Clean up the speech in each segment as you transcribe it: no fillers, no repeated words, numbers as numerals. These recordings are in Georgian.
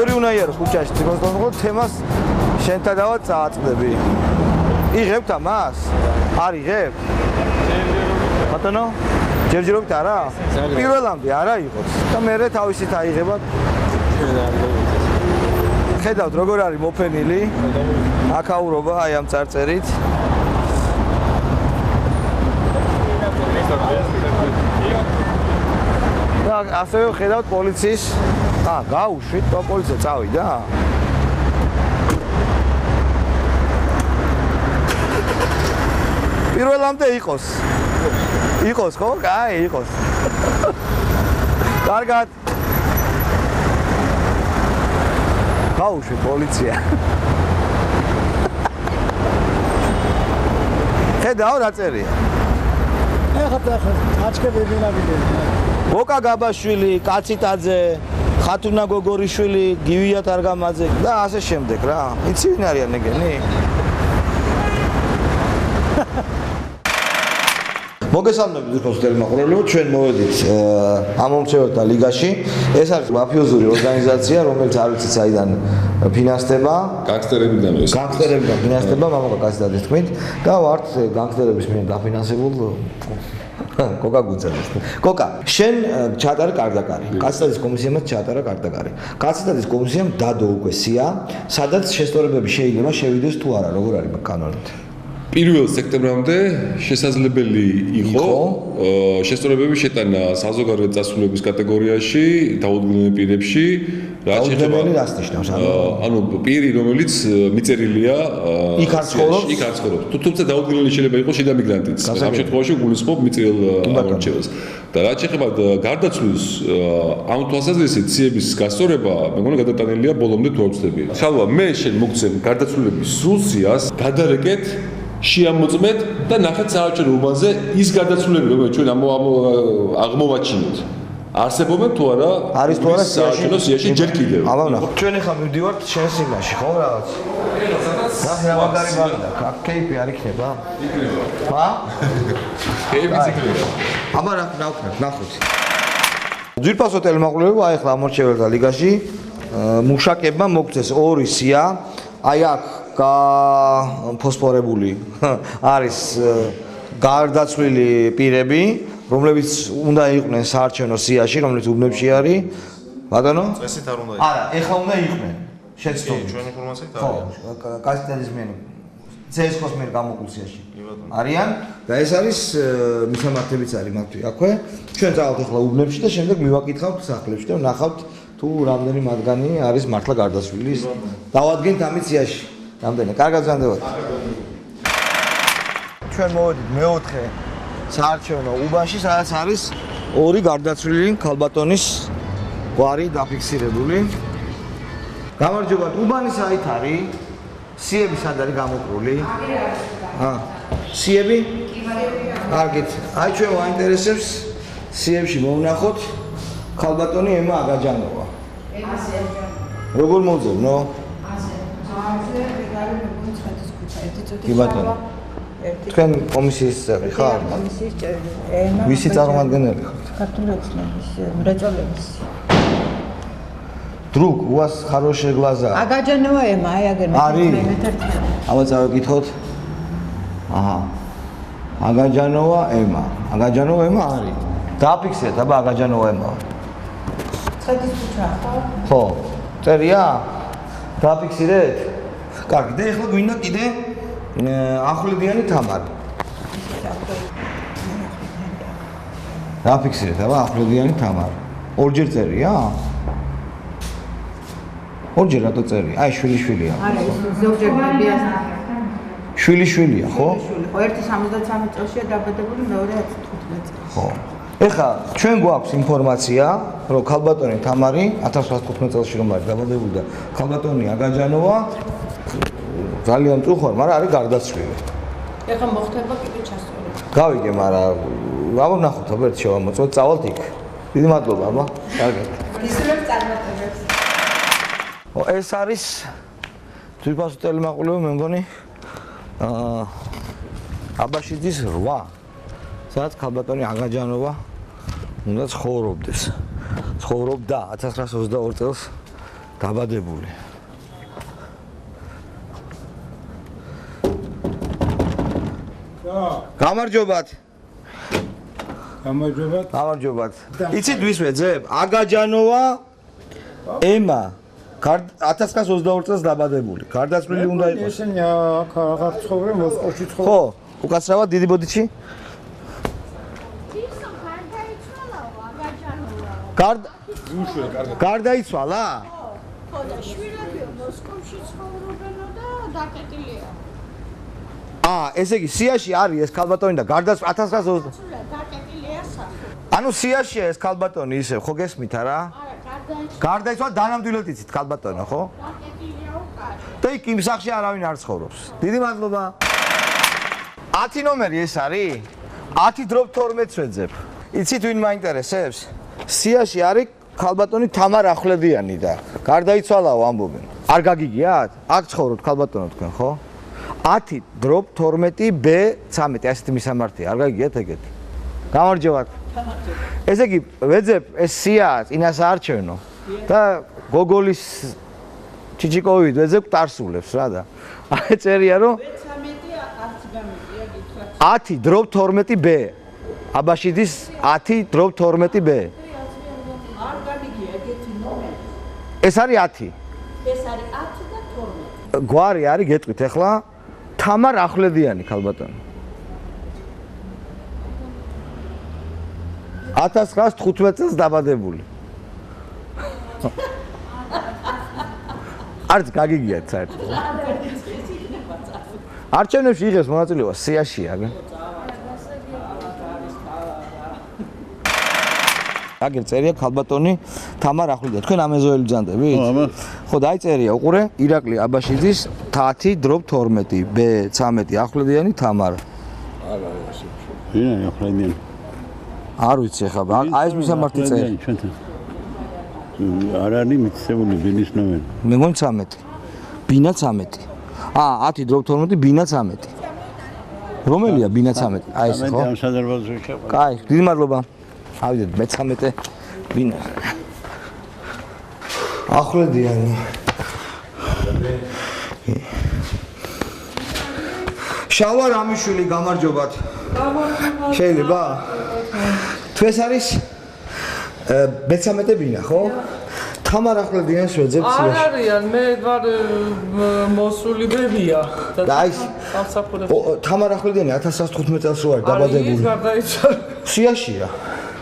ბევრი უნდა იარო ქუჩაში, თვითონ თემას შენთან დავა წააწყდები. იღებთ ამას? არ იღებთ? ბატონო? ჯერჯერობით არა? პირველამდე არა იყოს და მერე თავისით აიღებათ. ხედავთ როგორ არის მოფენილი? აკაურობა აი ამ წარწერით. და ასევე ხედავთ პოლიციის გაუშვით და პოლიცია წავიდა. პირველამდე იყოს. იყოს ხო? კაი, იყოს. კარგად. გაუშვით პოლიცია. ხედავ რა წერია? ეხლა აჩქებები ნაბიჯები. გოკა გაბაშვილი, კაციტაძე, ხათუნა გოგორიშვილი, გივია თარგამაძე და ასე შემდეგ რა. იცი ვინ არიან ეგენი? მოგესალმებით ძირფოს თელმაყურებელო, ჩვენ მოვედით ამომრჩეველთა ლიგაში. ეს არის მაფიოზური ორგანიზაცია, რომელიც არ ვიცი საიდან ფინანსდება. განგსტერებიდან ფინანსდება, მამაკა კაციტაძის თქმით და ვართ განგსტერების მიერ დაფინანსებულ კოკა გუძაძეს. კოკა, შენ ჩაატარე კარდაკარი. კაციტაძის კომისიამაც ჩაატარა კარდაკარი. კაციტაძის კომისიამ დადო უკვე სია, სადაც შესწორებები შეიძლება შევიდეს თუ არა, როგორ არის კანონით? 1 სექტემბრამდე შესაძლებელი იყო შესწორებები შეტანა საზოგადოებრივი წასულების კატეგორიაში დაუდგენელ პირებში, რაც შეეხება რას ნიშნავს? ანუ პირი, რომელიც მიწერილია იქ არ ცხოვრობს. თუმცა დაუდგენელი შეიძლება იყოს შიდა მიგრანტიც. ამ შემთხვევაში გულისხმობ მიწერილ ამორჩევას. და რაც შეეხება გარდაცვლის ამ თვალსაზრისით ციების გასწორება, მე მგონი გადატანილია ბოლომდე თუ არ ვცდები. ხალხო, მე შენ მოგცემ გარდაცვლილების სრულ სიას, გადარეკეთ შეამოწმეთ და ნახეთ საარჩევნო უბანზე ის გარდაცვლილები, რომელიც ჩვენ აღმოვაჩინეთ. არსებობენ თუ არა? არის თუ არა საარჩევნო სიაში ჯერ კიდევ. აბა ნახო. ჩვენ ახლა მივდივართ შენ სიგნალში, ხო რაღაც? ნახე რა მაგარი მაგდა. კეიპი არ იქნება? იქნება. კეიპი იქნება. აბა ნახოთ. ძირფასო თელმაყურებელო, აი ახლა ამორჩეველთა ლიგაში მუშაკებმა მოგწეს 2 სია. აი აქ ფოსფორებული არის გარდაცვლილი პირები, რომლებიც უნდა იყვნენ საარჩევნო სიაში, რომელიც უბნებში არის. ბატონო? წესით არ უნდა იყოს. არა, ეხლა უნდა იყვნენ. შეცდომით. ჩვენ ინფორმაციით ხო, კაციტაძის მიერ CSKOS მიერ გამოკულ სიაში. არიან და ეს არის მისამართებიც არის მათთვის აქვე. ჩვენ წავალთ ეხლა უბნებში და შემდეგ მივაკითხავთ სახლებში და ვნახავთ თუ რამდენი მათგანი არის მართლა გარდაცვლილი. დავადგენთ ამით სიაში. რამდენი? კარგად ზანდებათ. ჩვენ მოვედით მეოთხე საარჩევნო უბანში, სადაც არის 2 გარდაცვლილი ქალბატონის გვარი დაფიქსირებული. გამარჯობა, უბანი საით არის? სიები სად არის გამოკრული? სიები? კარგით. აი ჩვენ ვაინტერესებს სიებში მოვნახოთ ქალბატონი ემა აგაჯანოვა. როგორ მოძებნო? კი ბატონო. თქვენ კომისიის წევრი ხარ? კომისიის წევრი. ენა. ვისი წარმომადგენელი ხართ? ქართული ოცნების მრეწველების. Друг, у вас хорошие глаза. აგაჯანოვა ემა, აი აგერმე. აბა წავიკითხოთ. აჰა. აგაჯანოვა ემა. აგაჯანოვა ემა არის. დააფიქსეთ, აბა აგაჯანოვა ემა. ცხეთის ქუჩა, ხო? ხო. წერია? დააფიქსირეთ? კარგი, და ეხლა გვინდა კიდე ახვლედიანი თამარი. დააფიქსირეთ, აბა ახვლედიანი თამარი. ორჯერ წერია? ორჯერ რატო წერია? აი შვილი-შვილია. არა, ის ზოგჯერ ბებიას. შვილი-შვილია, ხო? ხო, ერთი 73 წელშია დაბადებული, მეორე 15 წელს. ხო. ეხლა ჩვენ გვაქვს ინფორმაცია, რომ ქალბატონი თამარი 1915 წელს რომ არის დაბადებული და ქალბატონი აგაჯანოვა ძალიან წუხარ, მაგრამ არის გარდაცვლილი. ეხლა მოხდება კიდე ჩასწორება. გავიგე, მაგრამ აბა ნახოთ, აბა ერთ შევამოწმოთ, წავალთ იქ. დიდი მადლობა, აბა. კარგად. ისურვებ წარმატებებს. ეს არის ძირფასო თელმაყურებელო, მე მგონი აბაშიძის 8, სადაც ქალბატონი აგაჯანოვა უნდა ცხოვრობდეს. ცხოვრობდა 1922 წელს დაბადებული. გამარჯობათ. გამარჯობათ. გამარჯობათ. იცით ვის ვეძებ? აგაჯანოვა ემა 1922 წელს დაბადებული. გარდაცვლილი უნდა იყოს. ესენი აქ აღარ ცხოვრობენ მოსკოვში ცხოვრობენ. ხო, უკაცრავად დიდი ბოდიჩი? გარდაიცვალა? ხო და შვილებიო მოსკოვში ცხოვრობენო და დაკეტილია. ესე იგი სიაში არის ეს ქალბატონი და გარდაცვალა 1920. დაკეტილია სახე. ანუ სიაშია ეს ქალბატონი ისე, ხო გესმით არა? არა, გარდაიცვალა დანამდვილად იცით ქალბატონო, ხო? დაკეტილია უკან. და იქ იმ სახში არავინ არ ცხოვრობს. დიდი მადლობა. 10 ნომერი ეს არის? 10/12 ვეძებ. იცით ვინ მაინტერესებს? სიაში არის ქალბატონი თამარ ახვლედიანი და გარდაიცვალაო ამბობენ. არ გაგიგიათ? აქ ცხოვრობთ ქალბატონო თქვენ, ხო? 10/12B13 ასეთი მისამართია, არ გაგიგიათ ეგეთი? გამარჯობათ. ესე იგი, ვეძებ ეს სია წინას აარჩენო და გოგოლის ჩიჩიკოვით ვეძებ ტარსულებს რა და. აი წერია რომ 10/12B აბაშიდის 10/12B. არ გამიგია ეგეთი ნომერი. ეს არის 10. ეს არის 10 და 12. გვარი არის გეტყვით ახლა თამარ ახვლედიანი ქალბატონი. 1915 წელს დაბადებული. არც გაგიგიათ საერთოდ. არჩევნებში იღებს მონაწილეობას სიაშია. აგერ წერია ქალბატონი თამარ ახვლედიანი. თქვენ ამეზოელი ბრძანდებით? ხო, დაიწერია უყურე ირაკლი აბაშიძის 10/12B13 ახვლედიანი თამარ. ვინ ახვლედიანი? არ ვიცი ხა, აი ეს მისამართი წერია. არ არის მიცემული ბინის ნომერი. მე მგონი 13. ბინა 13. 10/12 ბინა 13. რომელია ბინა 13? აი ეს ხო? ამ სადარბაზოში შეყვა. კაი, დიდი მადლობა. ავიდეთ მე 13 ბინა. ახვლედიანი. შალვა რამიშვილი გამარჯობათ. შეიძლება? თუ ეს არის მე-13 ბინა, ხო? თამარ ახვლედიანს ვეძებ არ არიან, მე ვარ მოსული ბებია და აი თამარ ახვლედიანი 1915 წელს ვარ დაბადებული. არის გარდაიცვალა. სიაშია.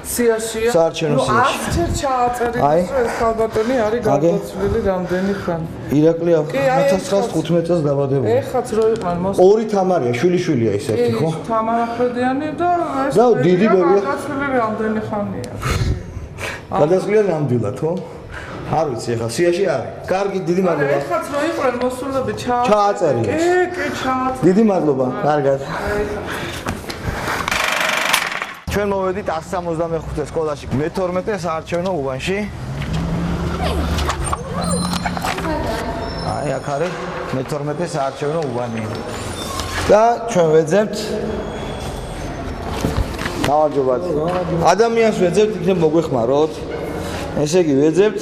სიაშია. საარჩევნო სიაში. ასწერ ჩააწერილი აი. რომ ეს ქალბატონი არის გარდაცვლილი რამდენი ხანი. ირაკლი კი, აი, 1915 წელს დაბადებული. ეხაც რო იყვნენ ორი თამარია, შვილი-შვილია ეს ერთი, ხო? თამარ ახვლედიანი და ეს და დიდი ბებია. გარდაცვლილი რამდენი ხანია. გადასვლიან ნამდვილად, ხო? არ ვიცი ახლა სიაში არის. კარგი, დიდი მადლობა. ეხაც რო იყვნენ მოსულები ჩააწერილი. კი, ჩააწერილი. დიდი მადლობა. კარგად. ჩვენ მოვედით 165 სკოლაში მე-12 საარჩევნო უბანში. აი აქ არის მე-12 საარჩევნო უბანი. და ჩვენ ვეძებთ გამარჯობათ. ადამიანს ვეძებთ, იქნებ მოგვეხმაროთ. ესე იგი ვეძებთ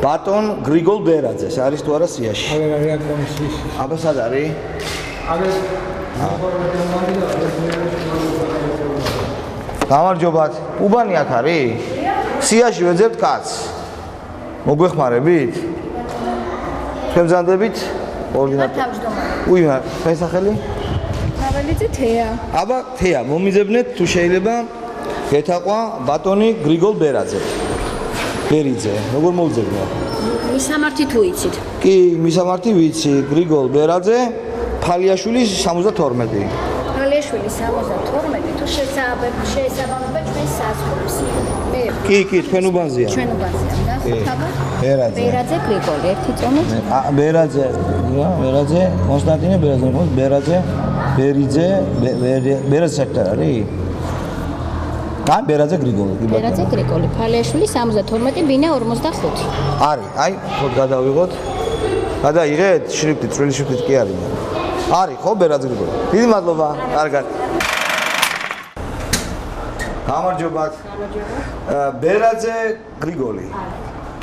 ბატონ გრიგოლ ბერაძეს. არის თუ არა სიაში? არა კომისიაში. აბა სად არის? გამარჯობათ. უბანი აქ არის? სიაში ვეძებთ კაცს. მოგვეხმარებით? თქვენ ბრძანდებით? ორდინატორი. უიმა, თქვენ სახელი? თაველიძე თეა. აბა თეა, მომიძებნეთ თუ შეიძლება გეთაყვა ბატონი გრიგოლ ბერაძე. ბერიძე, როგორ მოვიძებნოთ? მისამართი თუ იცით? კი, მისამართი ვიცი, გრიგოლ ბერაძე, ფალიაშვილი 72. ფალიაშვილი 72 თუ შეესაბამება ჩვენ საზღვრებს. კი, თქვენ უბანზეა. ჩვენ უბანზეა და თავად ბერაძე. ბერაძე გრიგოლი, ერთი წონით. ბერაძე, ბერაძე, კონსტანტინე ბერაძე, ბერაძე, ბერიძე, ბერაძე საერთოდ არის? ბერაძე გრიგოლი. ბერაძე გრიგოლი, ფალიაშვილი 72, ბინა 45. არის, აი, ხო გადავიღოთ. გადაიღეთ, შრიფტით, წვრილი შრიფტით კი არის. არის, ხო, ბერაძე გრიგოლი. დიდი მადლობა, კარგად. გამარჯობათ. ბერაძე გრიგოლი.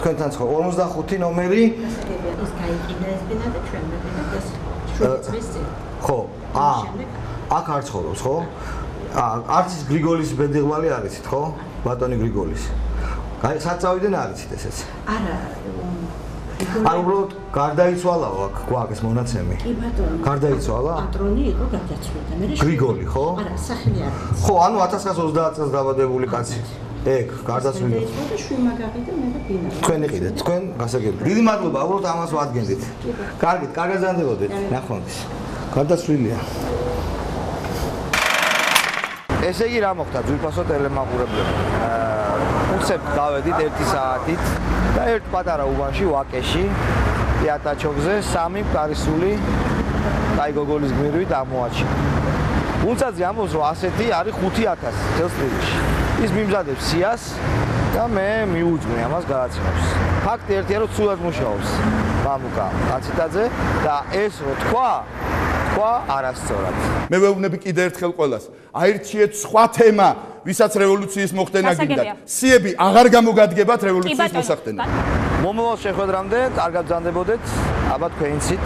თქვენთან ხო 45 ნომერი ის გაიყიდა ეს ბინა და ჩვენ მოვიდა ეს შვიდ წელი. ხო აქ არ ცხოვრობს ხო არც ის გრიგოლის ბედიღმალი არიცით ხო ბატონი გრიგოლის საწავიდან არიცით ესეც არა არ უბრალოდ გარდაიცვალაო აქ გვაქვს მონაცემი კი ბატონო გარდაიცვალა პატრონი იყო გადაწყვეტა მე გრიგოლი ხო არა სახელი არის ხო ანუ 1930 წელს დაბადებული კაცი ეგ გარდაცვლილი იყო და შვიმაგაღი და მე და ბინა თქვენ იყიდეთ თქვენ გასაგებია დიდი მადლობა უბრალოდ ამას ვადგენდით კარგით კარგად ზანდებოდეთ ნახვამდის გარდაცვლილია ესე იგი რა მოხდა ძვირფასო ტელემაყურებლები უცებ გავედით 1 საათით და ერთ პატარა უბანში ვაკეში იატაჩოგზე 3 კარისული კაი გოგოლის გმირვით ამოაჩინა უცაძე ამბობს რომ ასეთი არის 5000 წელს წლებში ის მიმზადებს სიას და მე მიუძვნე ამას გადაცემებს ფაქტი ერთია რომ ცუდად მუშაობს მამუკა აციტაძე და ეს რო თქვა არასწორად მე ვეუბნები კიდე ერთხელ ყველას აირჩიეთ სხვა თემა ვისაც რევოლუციის მოხდენა გინდათ სიები აღარ გამოგადგებათ რევოლუციის მოსახდენად მომავალ შეხვედრამდე კარგად ბრძანდებოდეთ აბა თქვენიცით